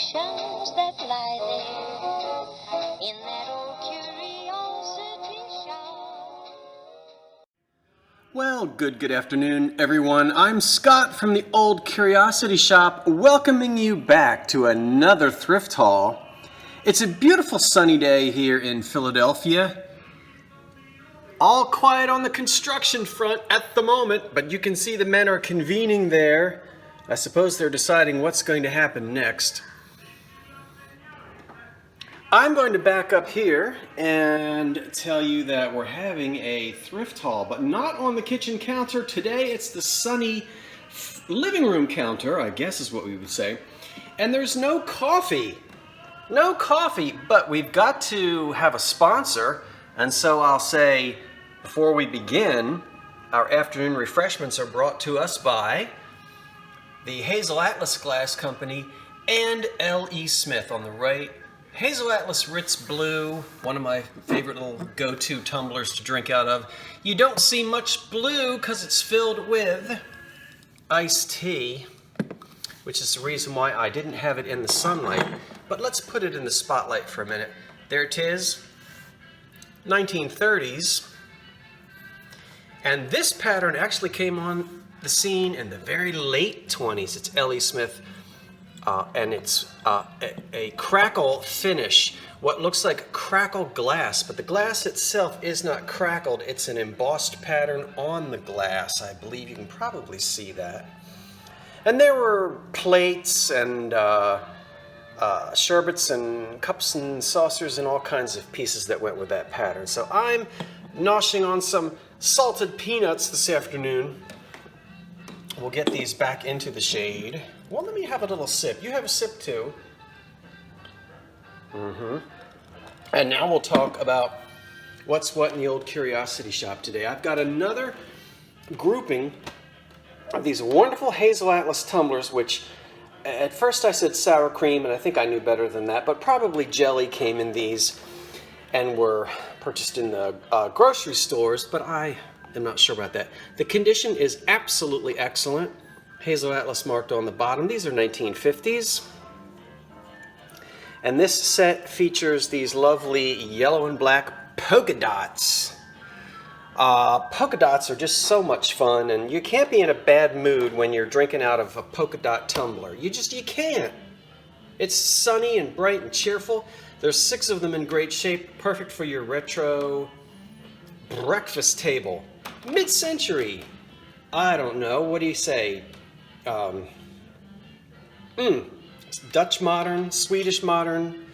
reflections that lie there in that old curiosity shop. Well, good afternoon, everyone. I'm Scott from the Old Curiosity Shop, welcoming you back to another thrift haul. It's a beautiful sunny day here in Philadelphia. All quiet on the construction front at the moment, but you can see the men are convening there. I suppose they're deciding what's going to happen next. I'm going to back up here and tell you that we're having a thrift haul, but not on the kitchen counter. Today it's the sunny living room counter, I guess is what we would say. And there's no coffee. No coffee, but we've got to have a sponsor. And so I'll say, before we begin, our afternoon refreshments are brought to us by the Hazel Atlas Glass Company and L.E. Smith on the right. Hazel Atlas Ritz Blue, one of my favorite little go-to tumblers to drink out of. You don't see much blue because it's filled with iced tea, which is the reason why I didn't have it in the sunlight. But let's put it in the spotlight for a minute. There it is, 1930s. And this pattern actually came on the scene in the very late 20s. It's L.E. Smith, and it's a crackle finish, what looks like crackle glass, but the glass itself is not crackled. It's an embossed pattern on the glass. I believe you can probably see that. And there were plates and sherbets and cups and saucers and all kinds of pieces that went with that pattern. So I'm noshing on some salted peanuts this afternoon. We'll get these back into the shade. Well, let me have a little sip. You have a sip too. And now we'll talk about what's what in the Old Curiosity Shop today. I've got another grouping of these wonderful Hazel Atlas tumblers, which at first I said sour cream, and I think I knew better than that, but probably jelly came in these and were purchased in the grocery stores, but I am not sure about that. The condition is absolutely excellent. Hazel Atlas marked on the bottom. These are 1950s. And this set features these lovely yellow and black polka dots. Polka dots are just so much fun, and you can't be in a bad mood when you're drinking out of a polka dot tumbler. You can't. It's sunny and bright and cheerful. There's 6 of them in great shape, perfect for your retro breakfast table. Mid-century. I don't know. What do you say? Dutch modern, Swedish modern,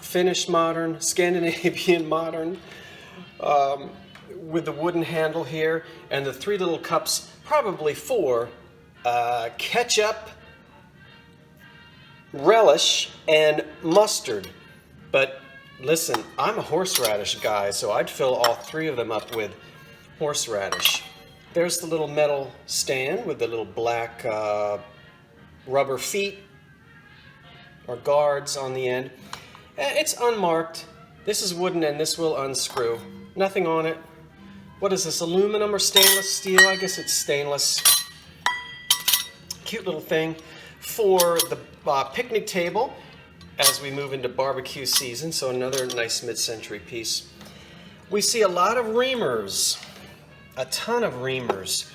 Finnish modern, Scandinavian modern, with the wooden handle here, and the 3 little cups, probably for ketchup, relish, and mustard. But listen, I'm a horseradish guy, so I'd fill all 3 of them up with horseradish. There's the little metal stand with the little black rubber feet or guards on the end. It's unmarked. This is wooden and this will unscrew. Nothing on it. What is this, aluminum or stainless steel? I guess it's stainless. Cute little thing for the picnic table as we move into barbecue season, so another nice mid-century piece. We see a lot of Reamers. A ton of Reamers,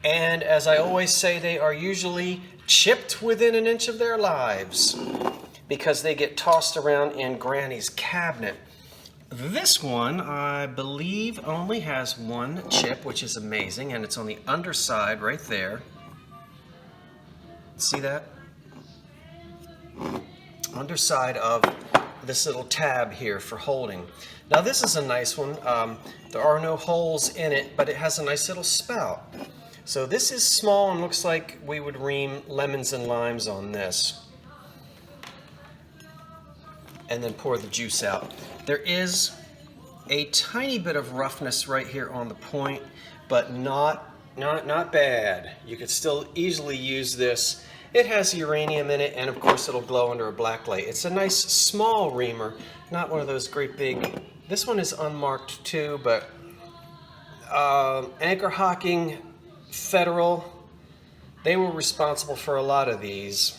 and as I always say, they are usually chipped within an inch of their lives because they get tossed around in Granny's cabinet. This one, I believe, only has 1 chip, which is amazing, and it's on the underside right there. See that? Underside of this little tab here for holding. Now this is a nice one. There are no holes in it, but it has a nice little spout. So this is small and looks like we would ream lemons and limes on this. And then pour the juice out. There is a tiny bit of roughness right here on the point, but not bad. You could still easily use this. It has uranium in it, and of course it'll glow under a black light. It's a nice small reamer, not one of those great big. This one is unmarked too, but Anchor Hocking, Federal, they were responsible for a lot of these.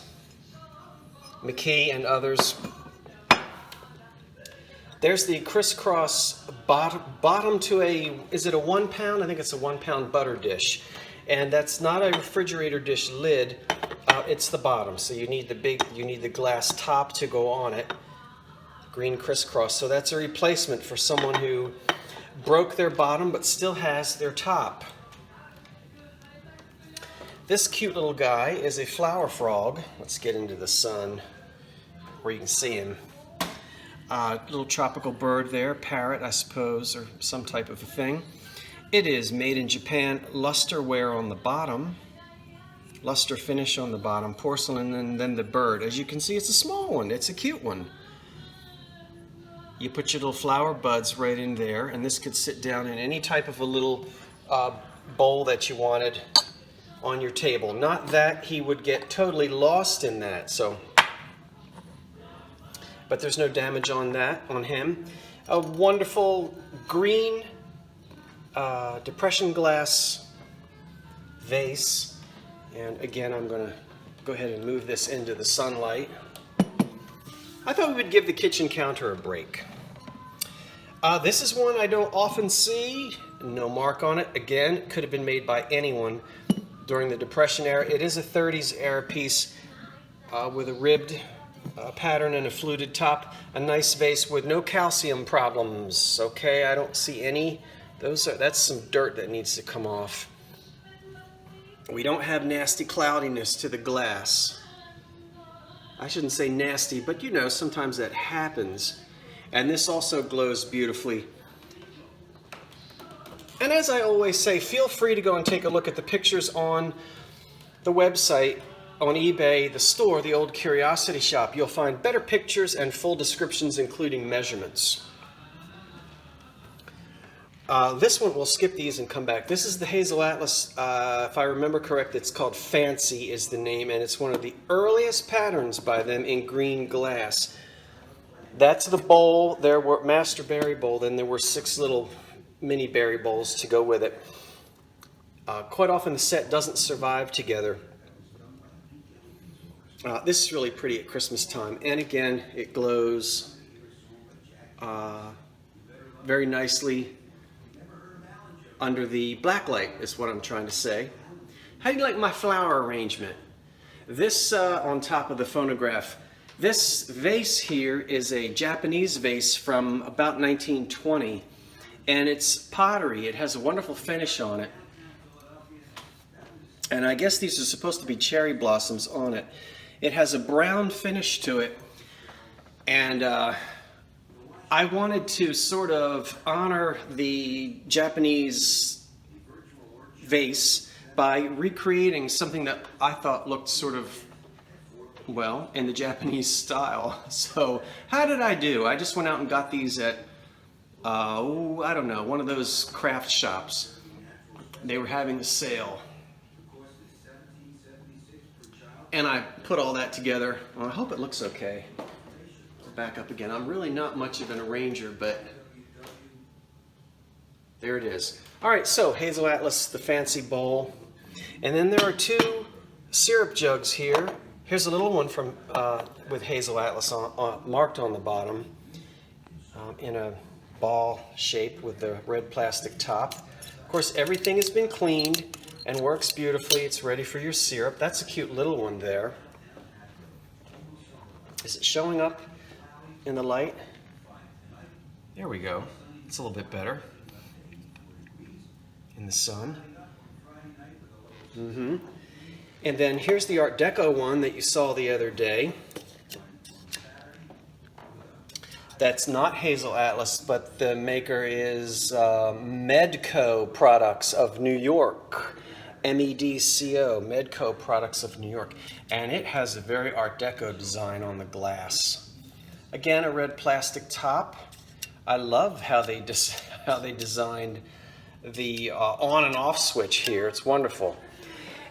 McKee and others. There's the crisscross bottom to a, is it a 1 pound? I think it's a 1 pound butter dish. And that's not a refrigerator dish lid, it's the bottom. So you need the glass top to go on it. Green crisscross. So that's a replacement for someone who broke their bottom but still has their top. This cute little guy is a flower frog. Let's get into the sun where you can see him. Little tropical bird there, parrot I suppose, or some type of a thing. It is made in Japan, luster wear on the bottom, luster finish on the bottom, porcelain, and then the bird. As you can see, it's a small one, it's a cute one. You put your little flower buds right in there, and this could sit down in any type of a little bowl that you wanted on your table. Not that he would get totally lost in that, so. But there's no damage on that, on him. A wonderful green depression glass vase. And again, I'm going to go ahead and move this into the sunlight. I thought we would give the kitchen counter a break. This is one I don't often see. No mark on it. Again, it could have been made by anyone during the Depression era. It is a 30s era piece with a ribbed pattern and a fluted top. A nice vase with no calcium problems. Okay, I don't see any. That's some dirt that needs to come off. We don't have nasty cloudiness to the glass. I shouldn't say nasty, but you know, sometimes that happens. And this also glows beautifully. And as I always say, feel free to go and take a look at the pictures on the website, on eBay, the store, the Old Curiosity Shop. You'll find better pictures and full descriptions, including measurements. This one, we'll skip these and come back. This is the Hazel Atlas. If I remember correct, it's called Fancy is the name, and it's one of the earliest patterns by them in green glass. That's the bowl. There were Master Berry Bowl, then there were 6 little mini berry bowls to go with it. Quite often the set doesn't survive together. This is really pretty at Christmas time, and again, it glows very nicely under the black light, is what I'm trying to say. How do you like my flower arrangement? This on top of the phonograph. This vase here is a Japanese vase from about 1920, and it's pottery. It has a wonderful finish on it. And I guess these are supposed to be cherry blossoms on it. It has a brown finish to it, and I wanted to sort of honor the Japanese vase by recreating something that I thought looked sort of, well, in the Japanese style. So how did I do? I just went out and got these at, I don't know, one of those craft shops. They were having a sale. And I put all that together. Well, I hope it looks okay. Back up again. I'm really not much of an arranger, but there it is. All right, so Hazel Atlas, the fancy bowl. And then there are 2 syrup jugs here. Here's a little one from with Hazel Atlas marked on the bottom in a ball shape with the red plastic top. Of course, everything has been cleaned and works beautifully. It's ready for your syrup. That's a cute little one there. Is it showing up in the light? There we go. It's a little bit better in the sun. And then here's the Art Deco one that you saw the other day. That's not Hazel Atlas, but the maker is Medco Products of New York. MEDCO, Medco Products of New York. And it has a very Art Deco design on the glass. Again, a red plastic top. I love how they designed the on and off switch here. It's wonderful.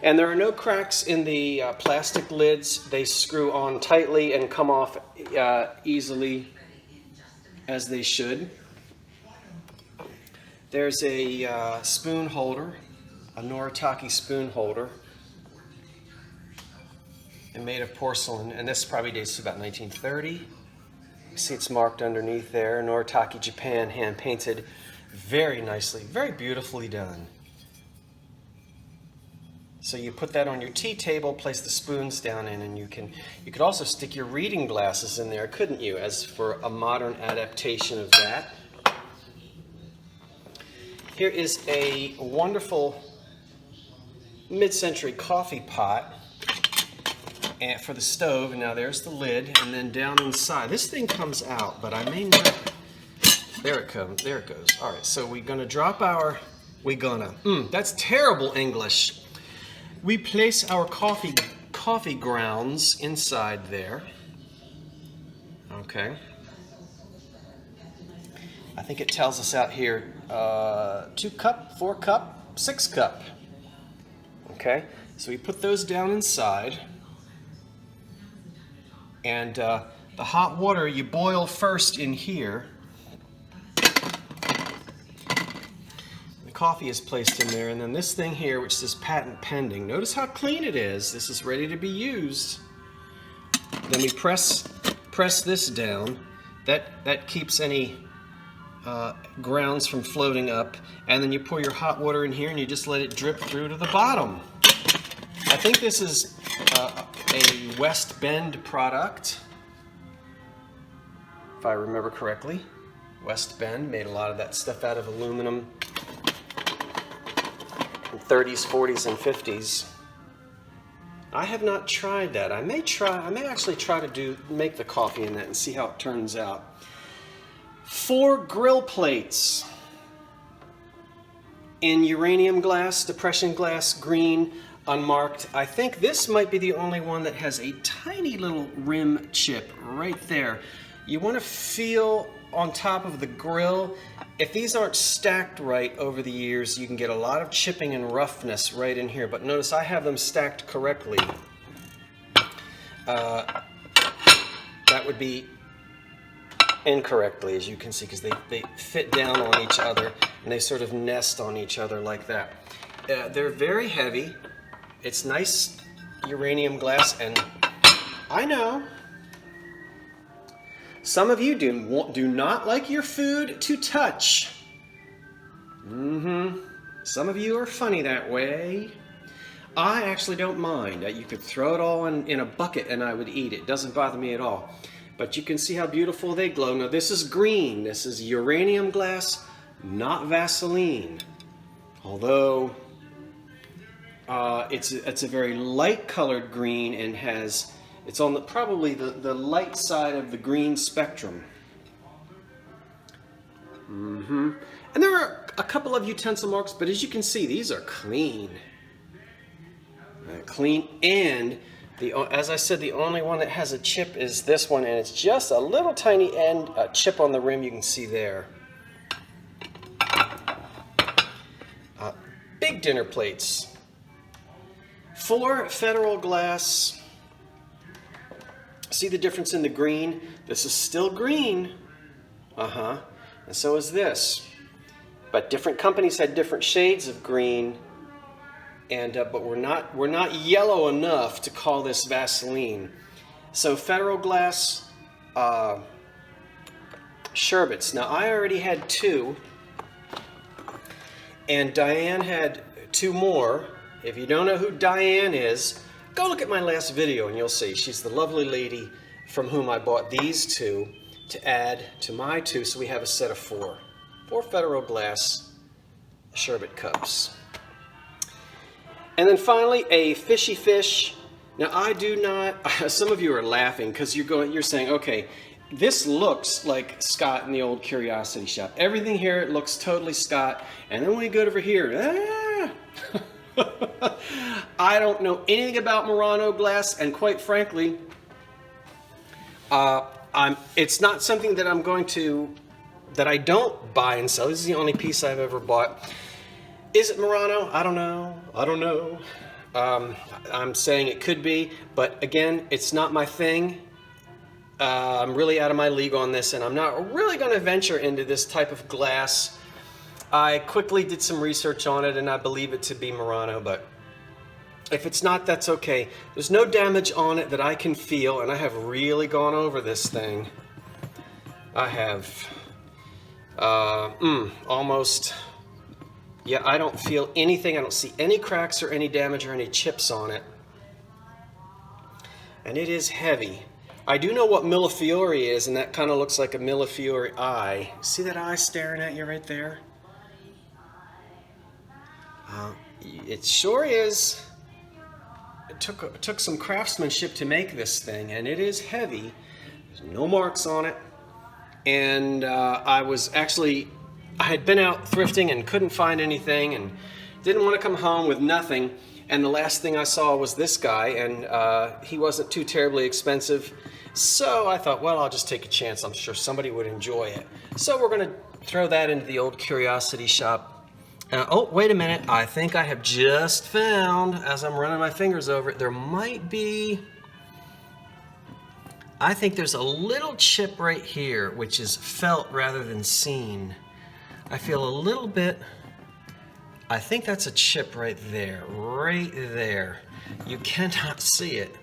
And there are no cracks in the plastic lids. They screw on tightly and come off easily, as they should. There's a spoon holder, a Noritaki spoon holder. and made of porcelain, and this probably dates to about 1930. You see it's marked underneath there, Noritaki, Japan, hand painted, very nicely, very beautifully done. So you put that on your tea table, place the spoons down in, and you could also stick your reading glasses in there, couldn't you, as for a modern adaptation of that. Here is a wonderful mid-century coffee pot and for the stove, and now there's the lid, and then down inside, this thing comes out, but I may not, there it comes, there it goes. All right, so we're gonna drop our, that's terrible English. We place our coffee grounds inside there, okay. I think it tells us out here, 2 cup, 4 cup, 6 cup. Okay, so we put those down inside, and the hot water you boil first in here. The coffee is placed in there, and then this thing here, which says patent pending. Notice how clean it is. This is ready to be used. Then we press this down. That keeps any grounds from floating up, and then you pour your hot water in here and you just let it drip through to the bottom. I think this is a West Bend product, if I remember correctly. West Bend made a lot of that stuff out of aluminum in 30s, 40s, and 50s. I have not tried that. I may actually try to make the coffee in that and see how it turns out. 4 grill plates in uranium glass, depression glass, green, unmarked. I think this might be the only one that has a tiny little rim chip right there. You want to feel on top of the grill. If these aren't stacked right over the years, you can get a lot of chipping and roughness right in here. But notice I have them stacked correctly. That would be incorrectly, as you can see, because they fit down on each other and they sort of nest on each other like that. They're very heavy. It's nice uranium glass, and I know some of you do not like your food to touch. Some of you are funny that way. I actually don't mind. You could throw it all in a bucket and I would eat it. It doesn't bother me at all. But you can see how beautiful they glow. Now this is green. This is uranium glass, not Vaseline. Although it's a very light colored green and it's on probably the light side of the green spectrum. And there are a couple of utensil marks, but as you can see, these are clean. Clean, and as I said, the only one that has a chip is this one, and it's just a little tiny chip on the rim you can see there. Big dinner plates. 4 federal glass. See the difference in the green? This is still green. And so is this. But different companies had different shades of green. And but we're not yellow enough to call this Vaseline. So federal glass sherbets. Now I already had 2, and Diane had 2 more. If you don't know who Diane is, go look at my last video and you'll see. She's the lovely lady from whom I bought these 2 to add to my 2, so we have a set of 4. 4 federal glass sherbet cups. And then finally, a fishy fish. Now I do not, some of you are laughing because you're saying, okay, this looks like Scott in the old Curiosity Shop. Everything here, it looks totally Scott. And then when we go over here, I don't know anything about Murano glass, and quite frankly, it's not something that that I don't buy and sell. This is the only piece I've ever bought. Is it Murano? I don't know. I'm saying it could be, but again, it's not my thing. I'm really out of my league on this, and I'm not really going to venture into this type of glass. I quickly did some research on it, and I believe it to be Murano, but If it's not, that's okay. There's no damage on it that I can feel, and I have really gone over this thing. I have almost, yeah, I don't feel anything. I don't see any cracks or any damage or any chips on it. And it is heavy. I do know what Millefiori is, and that kind of looks like a Millefiori eye. See that eye staring at you right there? It sure is. It took some craftsmanship to make this thing, and it is heavy. There's no marks on it. And I had been out thrifting and couldn't find anything and didn't want to come home with nothing. And the last thing I saw was this guy, and he wasn't too terribly expensive. So I thought, well, I'll just take a chance. I'm sure somebody would enjoy it. So we're going to throw that into the old curiosity shop. Oh, wait a minute. I think I have just found, as I'm running my fingers over it, there might be, I think there's a little chip right here, which is felt rather than seen. I feel a little bit, I think that's a chip right there, right there. You cannot see it.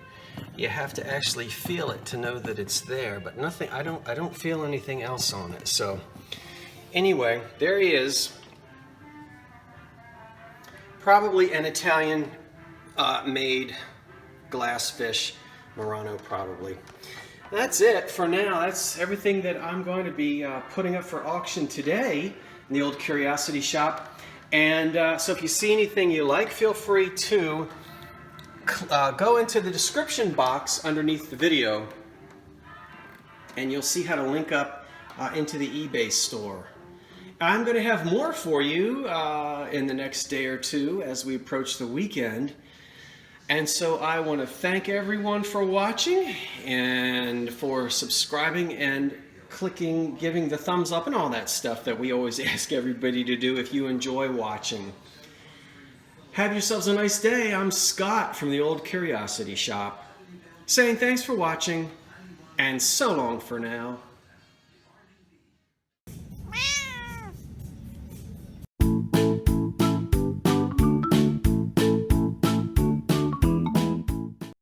You have to actually feel it to know that it's there, but nothing, I don't feel anything else on it. So anyway, there he is. Probably an Italian made glass fish, Murano probably. That's it for now. That's everything that I'm going to be putting up for auction today in the old curiosity shop. And so if you see anything you like, feel free to go into the description box underneath the video, and you'll see how to link up into the eBay store. I'm going to have more for you in the next day or two as we approach the weekend. And so I want to thank everyone for watching and for subscribing and clicking, giving the thumbs up and all that stuff that we always ask everybody to do if you enjoy watching. Have yourselves a nice day. I'm Scott from the Old Curiosity Shop, saying thanks for watching and so long for now.